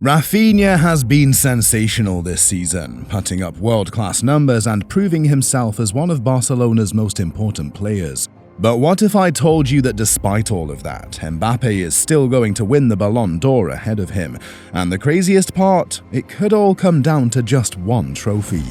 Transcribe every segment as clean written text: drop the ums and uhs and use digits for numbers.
Raphinha has been sensational this season, putting up world-class numbers and proving himself as one of Barcelona's most important players. But what if I told you that despite all of that, Mbappe is still going to win the Ballon d'Or ahead of him? And the craziest part? It could all come down to just one trophy.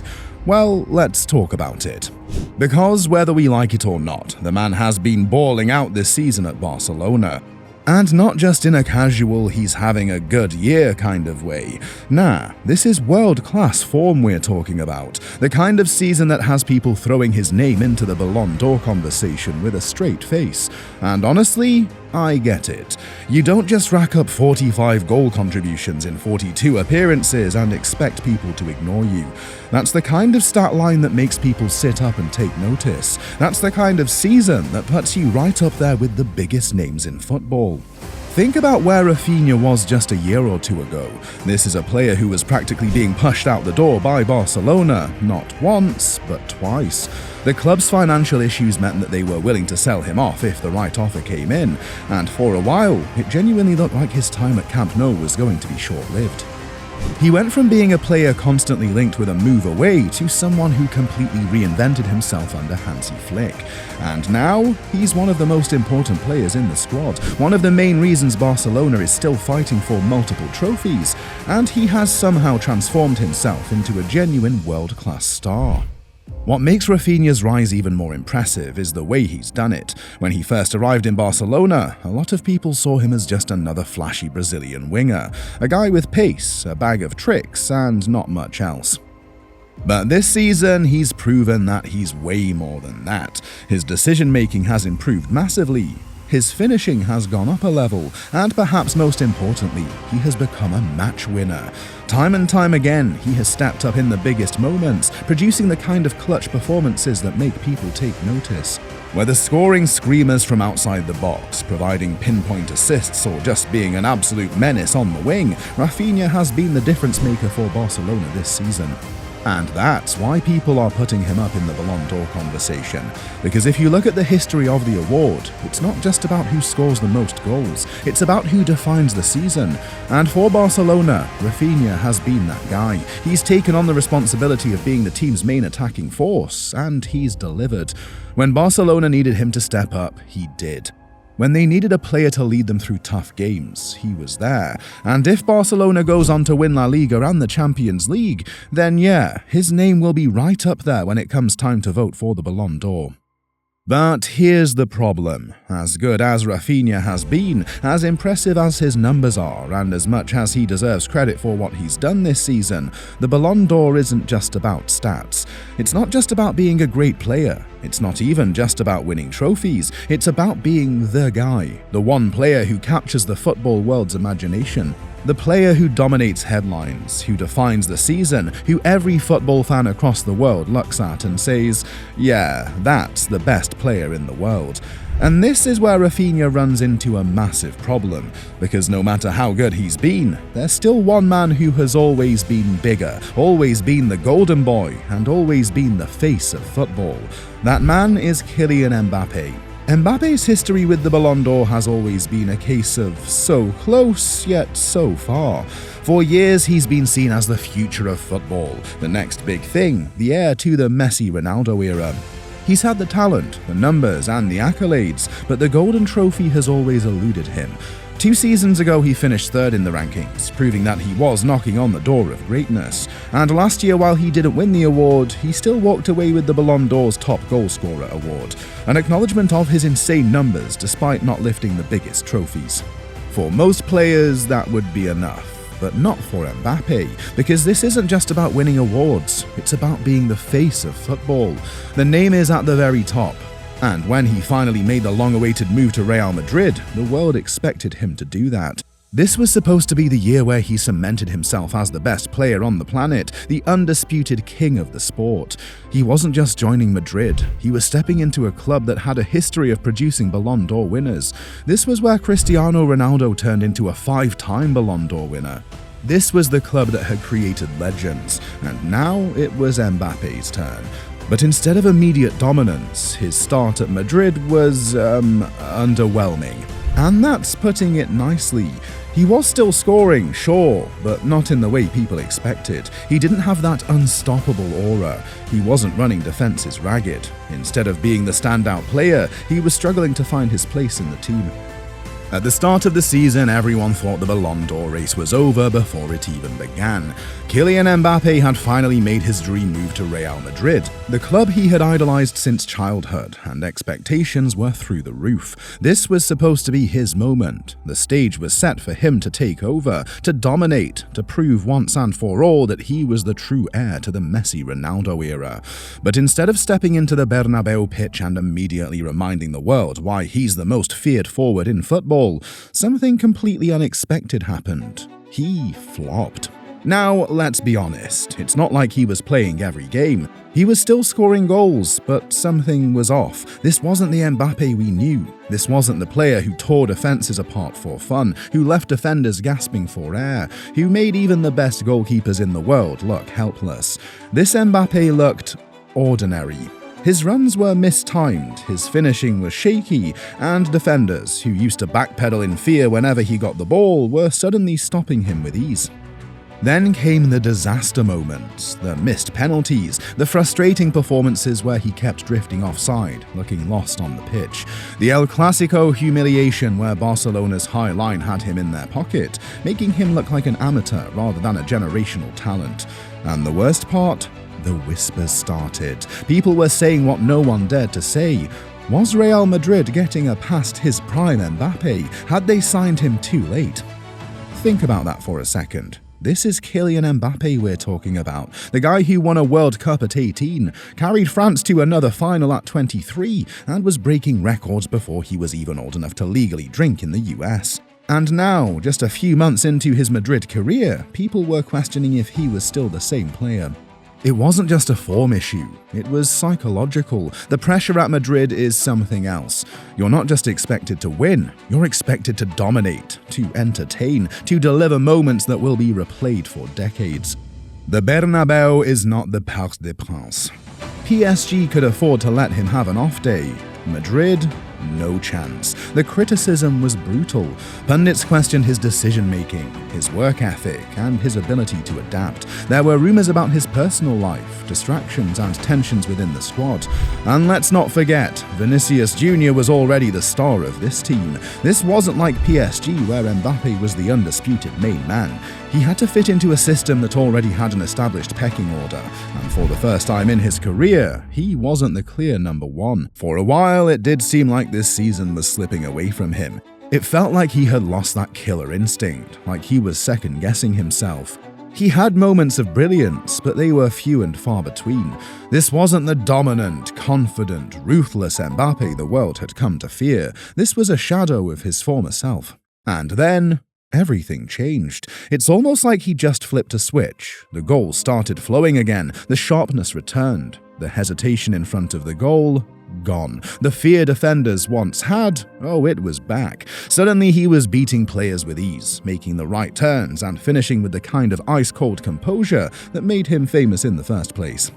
Well, let's talk about it. Because whether we like it or not, the man has been balling out this season at Barcelona. And not just in a casual, he's having a good year kind of way. Nah, this is world-class form we're talking about. The kind of season that has people throwing his name into the Ballon d'Or conversation with a straight face. And honestly, I get it. You don't just rack up 45 goal contributions in 42 appearances and expect people to ignore you. That's the kind of stat line that makes people sit up and take notice. That's the kind of season that puts you right up there with the biggest names in football. Think about where Raphinha was just a year or two ago. This is a player who was practically being pushed out the door by Barcelona, not once, but twice. The club's financial issues meant that they were willing to sell him off if the right offer came in, and for a while, it genuinely looked like his time at Camp Nou was going to be short-lived. He went from being a player constantly linked with a move away to someone who completely reinvented himself under Hansi Flick. And now, he's one of the most important players in the squad, one of the main reasons Barcelona is still fighting for multiple trophies, and he has somehow transformed himself into a genuine world-class star. What makes Raphinha's rise even more impressive is the way he's done it. When he first arrived in Barcelona, a lot of people saw him as just another flashy Brazilian winger, a guy with pace, a bag of tricks, and not much else. But this season, he's proven that he's way more than that. His decision-making has improved massively. His finishing has gone up a level, and perhaps most importantly, he has become a match winner. Time and time again, he has stepped up in the biggest moments, producing the kind of clutch performances that make people take notice. Whether scoring screamers from outside the box, providing pinpoint assists, or just being an absolute menace on the wing, Raphinha has been the difference maker for Barcelona this season. And that's why people are putting him up in the Ballon d'Or conversation. Because if you look at the history of the award, it's not just about who scores the most goals, it's about who defines the season. And for Barcelona, Raphinha has been that guy. He's taken on the responsibility of being the team's main attacking force, and he's delivered. When Barcelona needed him to step up, he did. When they needed a player to lead them through tough games, he was there. And if Barcelona goes on to win La Liga and the Champions League, then yeah, his name will be right up there when it comes time to vote for the Ballon d'Or. But here's the problem. As good as Raphinha has been, as impressive as his numbers are, and as much as he deserves credit for what he's done this season, the Ballon d'Or isn't just about stats. It's not just about being a great player. It's not even just about winning trophies. It's about being the guy, the one player who captures the football world's imagination. The player who dominates headlines, who defines the season, who every football fan across the world looks at and says, yeah, that's the best player in the world. And this is where Raphinha runs into a massive problem, because no matter how good he's been, there's still one man who has always been bigger, always been the golden boy, and always been the face of football. That man is Kylian Mbappé. Mbappe's history with the Ballon d'Or has always been a case of so close, yet so far. For years, he's been seen as the future of football, the next big thing, the heir to the Messi-Ronaldo era. He's had the talent, the numbers, and the accolades, but the golden trophy has always eluded him. 2 seasons ago, he finished third in the rankings, proving that he was knocking on the door of greatness. And last year, while he didn't win the award, he still walked away with the Ballon d'Or's top goalscorer award, an acknowledgement of his insane numbers despite not lifting the biggest trophies. For most players, that would be enough. But not for Mbappe, because this isn't just about winning awards, it's about being the face of football. The name is at the very top. And when he finally made the long-awaited move to Real Madrid, the world expected him to do that. This was supposed to be the year where he cemented himself as the best player on the planet, the undisputed king of the sport. He wasn't just joining Madrid, he was stepping into a club that had a history of producing Ballon d'Or winners. This was where Cristiano Ronaldo turned into a 5-time Ballon d'Or winner. This was the club that had created legends, and now it was Mbappe's turn. But instead of immediate dominance, his start at Madrid was, underwhelming. And that's putting it nicely. He was still scoring, sure, but not in the way people expected. He didn't have that unstoppable aura. He wasn't running defenses ragged. Instead of being the standout player, he was struggling to find his place in the team. At the start of the season, everyone thought the Ballon d'Or race was over before it even began. Kylian Mbappé had finally made his dream move to Real Madrid, the club he had idolized since childhood, and expectations were through the roof. This was supposed to be his moment. The stage was set for him to take over, to dominate, to prove once and for all that he was the true heir to the Messi-Ronaldo era. But instead of stepping into the Bernabeu pitch and immediately reminding the world why he's the most feared forward in football, something completely unexpected happened. He flopped. Now, let's be honest, it's not like he was playing every game. He was still scoring goals, but something was off. This wasn't the Mbappé we knew. This wasn't the player who tore defenses apart for fun, who left defenders gasping for air, who made even the best goalkeepers in the world look helpless. This Mbappé looked ordinary. His runs were mistimed, his finishing was shaky, and defenders, who used to backpedal in fear whenever he got the ball, were suddenly stopping him with ease. Then came the disaster moments, the missed penalties, the frustrating performances where he kept drifting offside, looking lost on the pitch, the El Clasico humiliation where Barcelona's high line had him in their pocket, making him look like an amateur rather than a generational talent. And the worst part? The whispers started. People were saying what no one dared to say. Was Real Madrid getting a past his prime Mbappé? Had they signed him too late? Think about that for a second. This is Kylian Mbappé we're talking about, the guy who won a World Cup at 18, carried France to another final at 23, and was breaking records before he was even old enough to legally drink in the US. And now, just a few months into his Madrid career, people were questioning if he was still the same player. It wasn't just a form issue, it was psychological. The pressure at Madrid is something else. You're not just expected to win, you're expected to dominate, to entertain, to deliver moments that will be replayed for decades. The Bernabeu is not the Parc des Princes. PSG could afford to let him have an off day. Madrid, no chance. The criticism was brutal. Pundits questioned his decision-making, his work ethic, and his ability to adapt. There were rumors about his personal life, distractions, and tensions within the squad. And let's not forget, Vinicius Jr. was already the star of this team. This wasn't like PSG, where Mbappé was the undisputed main man. He had to fit into a system that already had an established pecking order, and for the first time in his career, he wasn't the clear number one. For a while, it did seem like this season was slipping away from him. It felt like he had lost that killer instinct, like he was second-guessing himself. He had moments of brilliance, but they were few and far between. This wasn't the dominant, confident, ruthless Mbappé the world had come to fear. This was a shadow of his former self. And then everything changed. It's almost like he just flipped a switch. The goal started flowing again, the sharpness returned, the hesitation in front of the goal gone. The fear defenders once had, it was back. Suddenly he was beating players with ease, making the right turns and finishing with the kind of ice-cold composure that made him famous in the first place.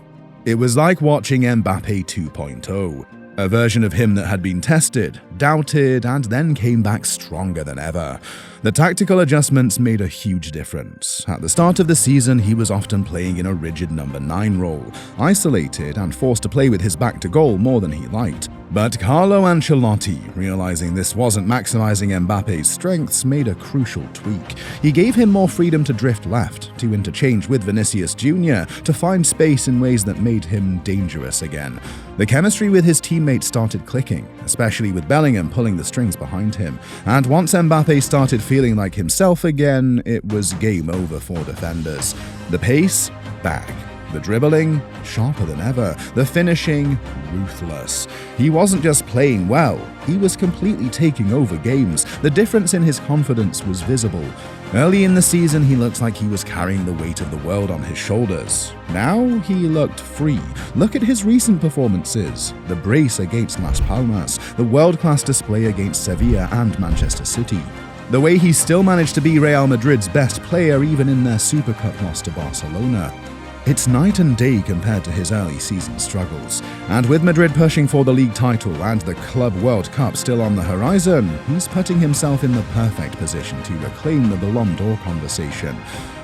It was like watching Mbappé 2.0. A version of him that had been tested, doubted, and then came back stronger than ever. The tactical adjustments made a huge difference. At the start of the season, he was often playing in a rigid number 9 role, isolated and forced to play with his back to goal more than he liked. But Carlo Ancelotti, realizing this wasn't maximizing Mbappe's strengths, made a crucial tweak. He gave him more freedom to drift left, to interchange with Vinicius Jr., to find space in ways that made him dangerous again. The chemistry with his teammates started clicking, especially with Bellingham pulling the strings behind him. And once Mbappé started feeling like himself again, it was game over for defenders. The pace? Back. The dribbling? Sharper than ever. The finishing? Ruthless. He wasn't just playing well, he was completely taking over games. The difference in his confidence was visible. Early in the season, he looked like he was carrying the weight of the world on his shoulders. Now, he looked free. Look at his recent performances. The brace against Las Palmas, the world-class display against Sevilla and Manchester City. The way he still managed to be Real Madrid's best player even in their Super Cup loss to Barcelona. It's night and day compared to his early season struggles. And with Madrid pushing for the league title and the Club World Cup still on the horizon, he's putting himself in the perfect position to reclaim the Ballon d'Or conversation.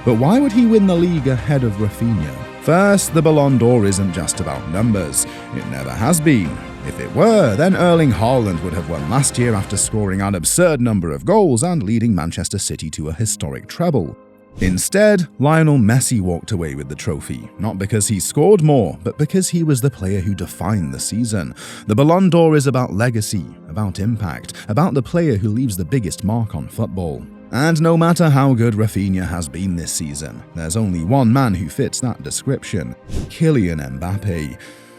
But why would he win the league ahead of Raphinha? First, the Ballon d'Or isn't just about numbers. It never has been. If it were, then Erling Haaland would have won last year after scoring an absurd number of goals and leading Manchester City to a historic treble. Instead, Lionel Messi walked away with the trophy, not because he scored more, but because he was the player who defined the season. The Ballon d'Or is about legacy, about impact, about the player who leaves the biggest mark on football. And no matter how good Raphinha has been this season, there's only one man who fits that description: Kylian Mbappé.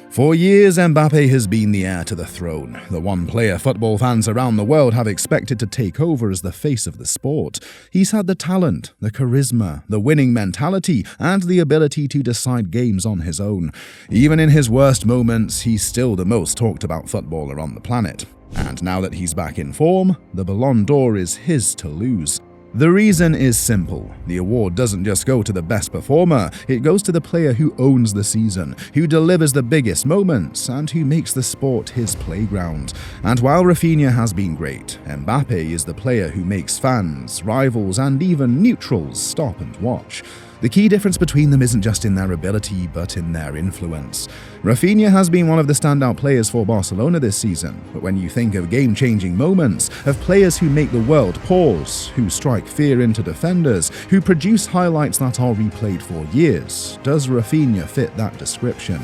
For years, Mbappé has been the heir to the throne, the one player football fans around the world have expected to take over as the face of the sport. He's had the talent, the charisma, the winning mentality, and the ability to decide games on his own. Even in his worst moments, he's still the most talked about footballer on the planet. And now that he's back in form, the Ballon d'Or is his to lose. The reason is simple. The award doesn't just go to the best performer, it goes to the player who owns the season, who delivers the biggest moments, and who makes the sport his playground. And while Raphinha has been great, Mbappé is the player who makes fans, rivals, and even neutrals stop and watch. The key difference between them isn't just in their ability, but in their influence. Raphinha has been one of the standout players for Barcelona this season, but when you think of game-changing moments, of players who make the world pause, who strike fear into defenders, who produce highlights that are replayed for years, does Raphinha fit that description?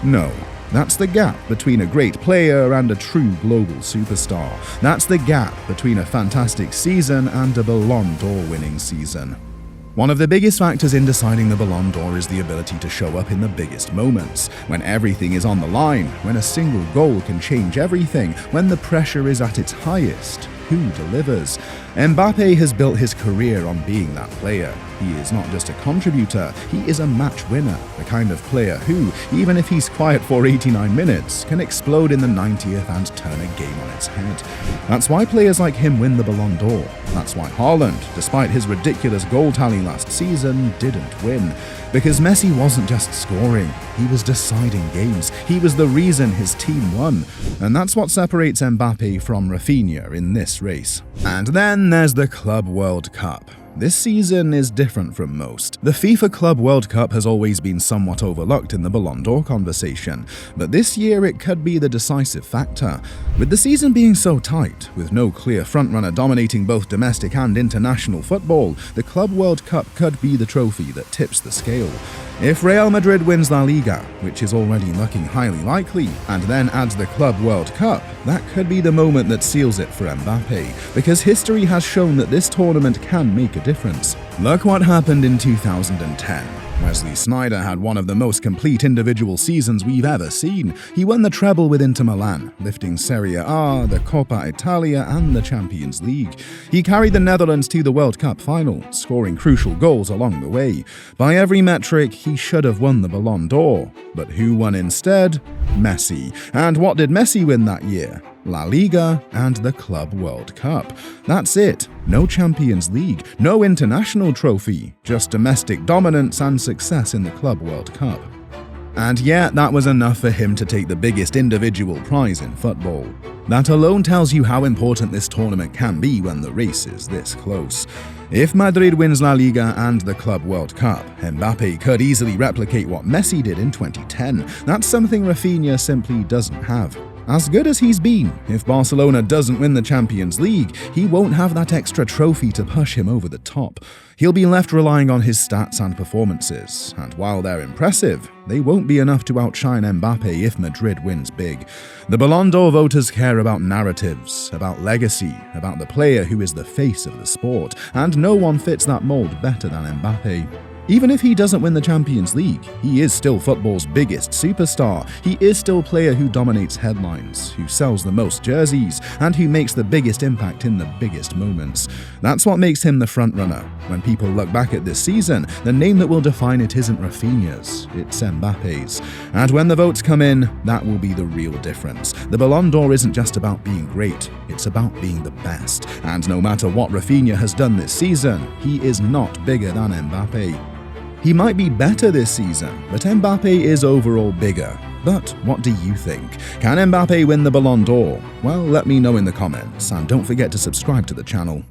No. That's the gap between a great player and a true global superstar. That's the gap between a fantastic season and a Ballon d'Or winning season. One of the biggest factors in deciding the Ballon d'Or is the ability to show up in the biggest moments, when everything is on the line, when a single goal can change everything, when the pressure is at its highest. Who delivers? Mbappé has built his career on being that player. He is not just a contributor, he is a match winner, the kind of player who, even if he's quiet for 89 minutes, can explode in the 90th and turn a game on its head. That's why players like him win the Ballon d'Or. That's why Haaland, despite his ridiculous goal tally last season, didn't win. Because Messi wasn't just scoring, he was deciding games. He was the reason his team won. And that's what separates Mbappé from Raphinha in this race. And then there's the Club World Cup. This season is different from most. The FIFA Club World Cup has always been somewhat overlooked in the Ballon d'Or conversation, but this year it could be the decisive factor. With the season being so tight, with no clear frontrunner dominating both domestic and international football, the Club World Cup could be the trophy that tips the scale. If Real Madrid wins La Liga, which is already looking highly likely, and then adds the Club World Cup, that could be the moment that seals it for Mbappé, because history has shown that this tournament can make a difference. Look what happened in 2010. Wesley Sneijder had one of the most complete individual seasons we've ever seen. He won the treble with Inter Milan, lifting Serie A, the Coppa Italia, and the Champions League. He carried the Netherlands to the World Cup final, scoring crucial goals along the way. By every metric, he should have won the Ballon d'Or. But who won instead? Messi. And what did Messi win that year? La Liga and the Club World Cup. That's it. No Champions League, no international trophy, just domestic dominance and success in the Club World Cup. And yet, that was enough for him to take the biggest individual prize in football. That alone tells you how important this tournament can be when the race is this close. If Madrid wins La Liga and the Club World Cup, Mbappé could easily replicate what Messi did in 2010. That's something Raphinha simply doesn't have. As good as he's been, if Barcelona doesn't win the Champions League, he won't have that extra trophy to push him over the top. He'll be left relying on his stats and performances, and while they're impressive, they won't be enough to outshine Mbappé if Madrid wins big. The Ballon d'Or voters care about narratives, about legacy, about the player who is the face of the sport, and no one fits that mold better than Mbappé. Even if he doesn't win the Champions League, he is still football's biggest superstar. He is still a player who dominates headlines, who sells the most jerseys, and who makes the biggest impact in the biggest moments. That's what makes him the frontrunner. When people look back at this season, the name that will define it isn't Raphinha's, it's Mbappé's. And when the votes come in, that will be the real difference. The Ballon d'Or isn't just about being great, it's about being the best. And no matter what Raphinha has done this season, he is not bigger than Mbappé. He might be better this season, but Mbappe is overall bigger. But what do you think? Can Mbappe win the Ballon d'Or? Well, let me know in the comments, and don't forget to subscribe to the channel.